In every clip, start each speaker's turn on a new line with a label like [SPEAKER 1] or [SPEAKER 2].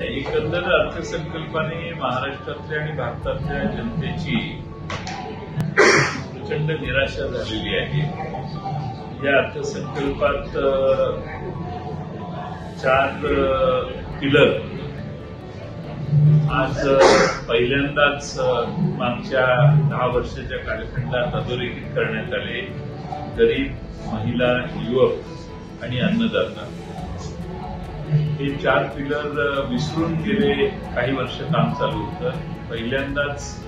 [SPEAKER 1] एकंदर अर्थसंकल्पाने महाराष्ट्रातल्या आणि भारतातल्या जनतेची प्रचंड निराशा झालेली आहे. या अर्थसंकल्पात 4 पिलर आज पहिल्यांदाच मागच्या 10 वर्षाच्या कालखंडात अधोरेखित करण्यात आले. गरीब, महिला, युवक आणि अन्नदाता हे 4 पिलर विसरून गेले काही वर्ष काम चालू होतं. पहिल्यांदाच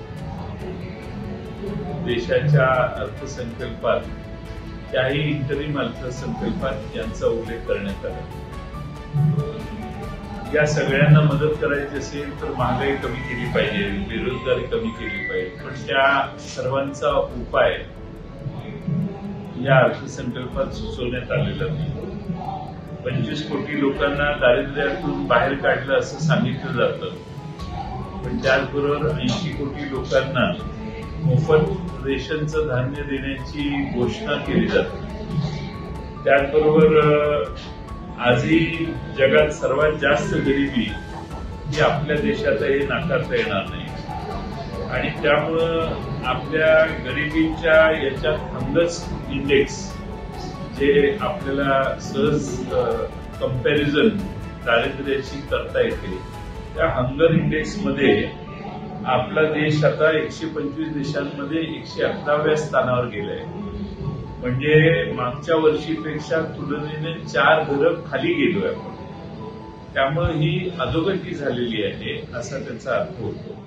[SPEAKER 1] देशाच्या अर्थसंकल्पात, त्याही इंटरिम अर्थसंकल्पात यांचा उल्लेख करण्यात आला. या सगळ्यांना मदत करायची असेल तर महागाई कमी केली पाहिजे, बेरोजगारी कमी केली पाहिजे, पण त्या सर्वांचा उपाय या अर्थसंकल्पात सुचवण्यात आलेला नाही. 25 कोटी लोकांना दारिद्र्यातून बाहेर काढलं असं सांगितलं जातं, पण त्याचबरोबर 80 कोटी लोकांना मोफत रेशनचं धान्य देण्याची घोषणा केली जाते. त्याचबरोबर आजही जगात सर्वात जास्त गरिबी ही आपल्या देशात आहे, नाकारता येणार नाही. आणि त्यामुळं आपल्या गरिबीच्या याच्यात हंगर्स इंडेक्स, जे आपल्याला सहज कंपॅरिझन दारिद्र्याची करता येते, त्या हंगर इंडेक्समध्ये आपला देश आता 125 देशांमध्ये 111व्या स्थानावर गेलाय. म्हणजे मागच्या वर्षीपेक्षा तुलनेने 4 घरं खाली गेलोय आपण. त्यामुळे ही अधोगती झालेली आहे असा त्याचा अर्थ होतो.